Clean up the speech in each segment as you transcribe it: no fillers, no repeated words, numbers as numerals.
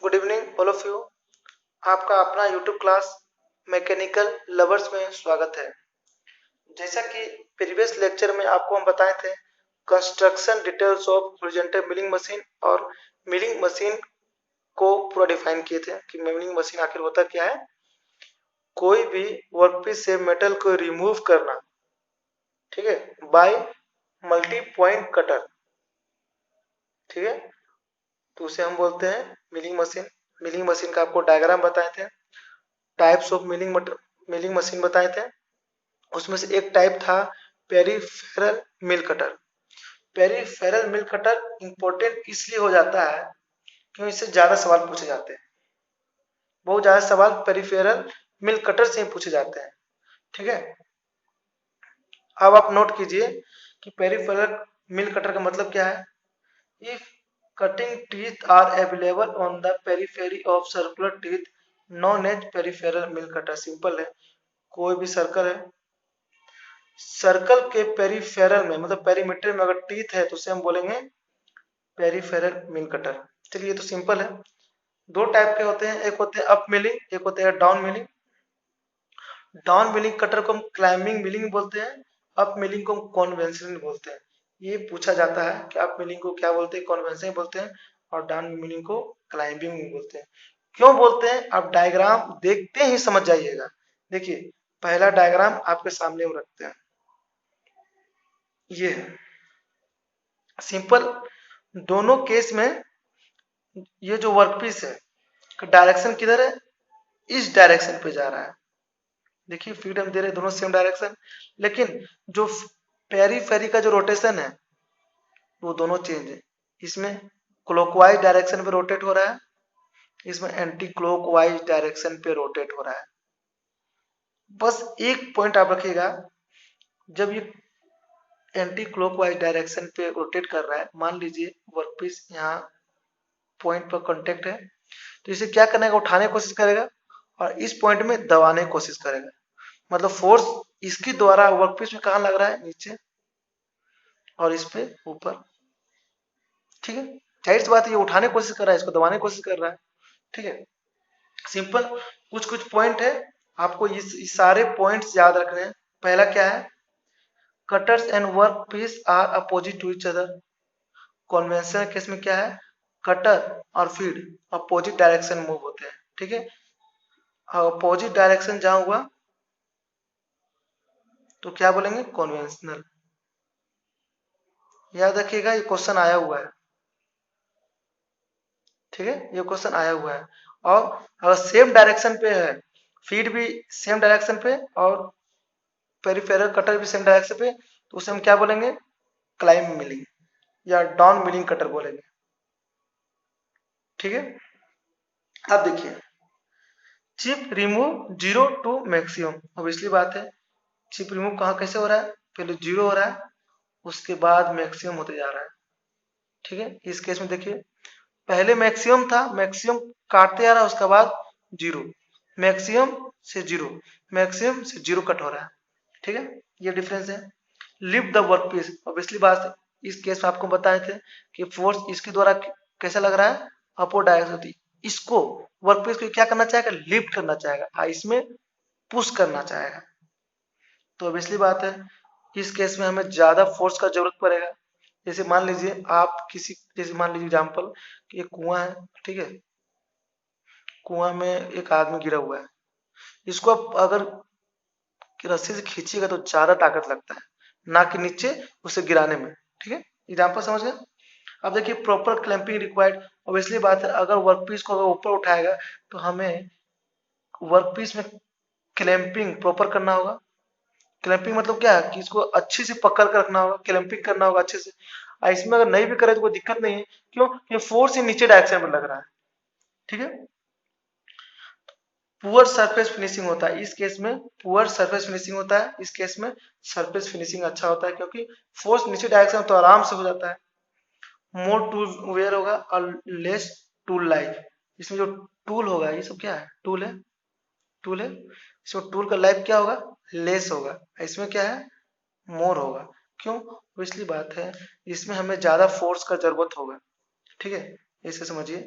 Good evening all of you. आपका अपना YouTube class mechanical lovers में स्वागत है। जैसा कि प्रीवियस लेक्चर में आपको हम बताए थे construction details of horizontal milling machine और मिलिंग मशीन को पूरा डिफाइन किए थे कि मिलिंग मशीन आखिर होता क्या है। कोई भी वर्कपीस से मेटल को रिमूव करना, ठीक है, बाय मल्टी पॉइंट कटर, ठीक है, तो उसे हम बोलते हैं मिलिंग मशीन। मिलिंग मशीन का आपको डायग्राम बताए थे, टाइप्स ऑफ मिलिंग मशीन बताए थे। उसमें से एक टाइप था peripheral mill cutter. Peripheral mill cutter important इसलिए हो जाता है क्योंकि इससे ज्यादा सवाल पूछे जाते हैं। बहुत ज्यादा सवाल पेरिफेरल मिल कटर से ही पूछे जाते हैं, ठीक है। अब आप नोट कीजिए कि पेरिफेरल मिल कटर का मतलब क्या है। If cutting teeth are available on the periphery of circular teeth known as peripheral mill cutter. Simple है, कोई भी सर्कल है, सर्कल के पेरिफेरल में मतलब पेरीमीटर में अगर टीथ है तो उसे हम बोलेंगे पेरिफेरल मिल कटर। चलिए, तो सिंपल है। दो टाइप के होते हैं, एक होते हैं अप मिलिंग, एक होते हैं down milling. Down milling cutter को हम क्लाइंबिंग मिलिंग बोलते हैं, अप मिलिंग को हम कन्वेंशनल बोलते हैं। ये पूछा जाता है कि अप मिलिंग को क्या बोलते हैं, कन्वेंशनल बोलते हैं, और डाउन मिलिंग को क्लाइंबिंग बोलते हैं। क्यों बोलते हैं आप डायग्राम देखते ही समझ जाइएगा। देखिए, पहला डायग्राम आपके सामने हम रखते हैं, ये है सिंपल। दोनों केस में ये जो वर्कपीस है डायरेक्शन किधर है, इस डायरेक्शन पे जा रहा है। देखिए, फीड हम दे रहे हैं दोनों सेम डायरेक्शन, लेकिन जो पेरीफेरी का जो रोटेशन है वो दोनों चेंज है। इसमें क्लॉकवाइज डायरेक्शन पे रोटेट हो रहा है, इसमें एंटी क्लॉकवाइज डायरेक्शन पे रोटेट हो रहा है। बस एक पॉइंट आप रखिएगा, जब ये एंटी क्लॉकवाइज डायरेक्शन पे रोटेट कर रहा है, मान लीजिए वर्कपीस यहाँ पॉइंट पर कांटेक्ट है, तो इसे क्या करने का, उठाने की कोशिश करेगा और इस पॉइंट में दबाने की कोशिश करेगा। मतलब फोर्स इसके द्वारा वर्कपीस में कहां लग रहा है, नीचे, और इस पे ऊपर, ठीक है। जाहिर सी बात है, ये उठाने की कोशिश कर रहा है, इसको दबाने की कोशिश कर रहा है, ठीक है। सिंपल कुछ कुछ पॉइंट है, आपको इस सारे पॉइंट्स याद रखने हैं। पहला क्या है, cutters and work piece are opposite to each other. Conventional case में क्या है, कटर और फीड अपोजिट डायरेक्शन मूव होते हैं, ठीक है। अपोजिट डायरेक्शन जहां हुआ तो क्या बोलेंगे, कन्वेंशनल। याद रखिएगा, ये क्वेश्चन आया हुआ है, ठीक है, ये क्वेश्चन आया हुआ है। और अगर सेम डायरेक्शन पे है, फीड भी सेम डायरेक्शन पे और पेरिफेरल कटर भी सेम डायरेक्शन पे, तो उसे हम क्या बोलेंगे, क्लाइंब मिलिंग या डाउन मिलिंग कटर बोलेंगे, ठीक है। अब देखिए, chip remove zero to maximum. Obviously बात है, चिप रिमूव कहाँ कैसे हो रहा है, पहले जीरो हो रहा है, उसके बाद मैक्सिमम होते जा रहा है, ठीक है। इस केस में देखिए, पहले मैक्सिमम था, मैक्सिमम काटते जा रहा है, उसके बाद जीरो, मैक्सिमम से जीरो, मैक्सिमम से जीरो कट हो रहा है, ठीक है। ये डिफरेंस है। Lift the work piece, obviously बात है, इस केस में आपको बताए थे कि फोर्स इसके द्वारा कैसा लग रहा है, अपवर्ड डायरेक्शन होती है। इसको वर्क पीस को क्या करना चाहेगा, लिफ्ट करना चाहेगा, इसमें पुश करना चाहेगा। तो ऑब्वियसली बात है, इस केस में हमें ज्यादा फोर्स का जरूरत पड़ेगा। जैसे मान लीजिए आप किसी, जैसे मान लीजिए एग्जाम्पल कि एक कुआं है, ठीक है, कुआं में एक आदमी गिरा हुआ है, इसको आप अगर रस्सी से खींचिएगा तो ज्यादा ताकत लगता है, ना कि नीचे उसे गिराने में, ठीक है। एग्जाम्पल समझ गए। अब देखिए, प्रॉपर क्लैंपिंग रिक्वायर्ड। ऑब्वियसली बात है, अगर वर्कपीस को अगर ऊपर उठाएगा तो हमें वर्कपीस में क्लैंपिंग प्रॉपर करना होगा। क्लैंपिंग मतलब क्या है कि इसको अच्छे से पकड़ कर रखना होगा, क्लैंपिंग करना होगा अच्छे से। और इसमें अगर नहीं भी करे तो कोई दिक्कत नहीं है, क्यों, ये फोर्स ही नीचे डायरेक्शन में लग रहा है, ठीक है। पुअर सरफेस फिनिशिंग होता है इस केस में, पुअर सरफेस फिनिशिंग होता है इस केस में। सरफेस फिनिशिंग अच्छा होता है क्योंकि फोर्स नीचे डायरेक्शन तो आराम से हो जाता है। मोर टूल वेयर होगा और लेस टूल लाइफ। इसमें जो टूल होगा, ये सब क्या है, टूल है, टूल है, इसमें टूल का लाइफ क्या होगा, लेस होगा। इसमें क्या है, मोर होगा। क्यों, इसलिए बात है, इसमें हमें ज्यादा फोर्स का जरूरत होगा, ठीक है। इसे समझिए,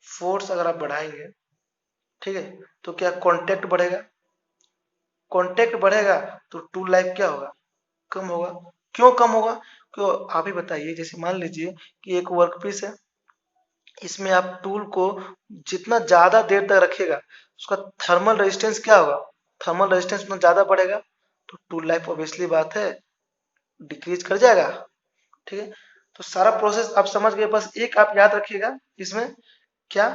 फोर्स अगर आप बढ़ाएंगे, ठीक है, तो क्या कांटेक्ट बढ़ेगा? कांटेक्ट बढ़ेगा तो टूल लाइफ क्या होगा? कम होगा। क्यों कम होगा? क्यों, आप ही बताइए। जैसे मान लीजिए कि एक वर्कपीस है, इसमें आप टूल को जितना ज्यादा देर तक रखिएगा, उसका थर्मल रेजिस्टेंस क्या होगा? थर्मल रेजिस्टेंस उतना ज्यादा बढ़ेगा, तो टूल लाइफ ऑब्वियसली बात है डिक्रीज कर जाएगा। ठीक है, तो सारा प्रोसेस आप समझ गए। बस एक आप याद रखिएगा इसमें, क्या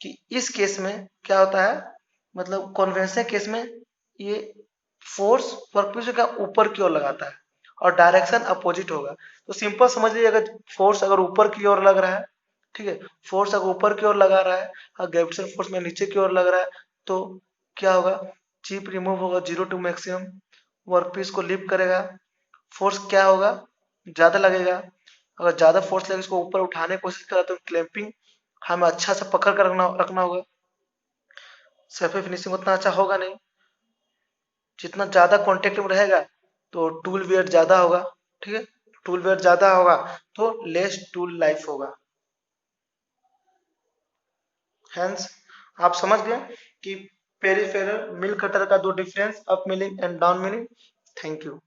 कि इस केस में क्या होता है, मतलब कन्वेंशन केस में ये फोर्स वर्कपीस का ऊपर की ओर लगाता है और डायरेक्शन अपोजिट होगा। तो सिंपल समझ लीजिए, अगर फोर्स अगर ऊपर की ओर लग रहा है, ठीक है, फोर्स अगर ऊपर की ओर लगा रहा है और ग्रेविटेशन फोर्स में नीचे की ओर लग रहा है, तो क्या होगा? चिप रिमूव होगा 0 टू मैक्सिमम, वर्कपीस को लिफ्ट करेगा, फोर्स क्या होगा? ज्यादा लगेगा। अगर ज्यादा फोर्स लगे इसको ऊपर उठाने की कोशिश करा तो क्लैंपिंग हमें अच्छा से पकड़ कर रखना होगा। सरफेस फिनिशिंग उतना अच्छा होगा नहीं। जितना ज्यादा कांटेक्ट में रहेगा तो टूल वेयर ज्यादा होगा। ठीक है, टूल वेयर ज्यादा होगा तो लेस टूल लाइफ होगा। हेंस आप समझ गए कि पेरिफेरल मिल कटर का दो difference, up milling and down milling. Thank you.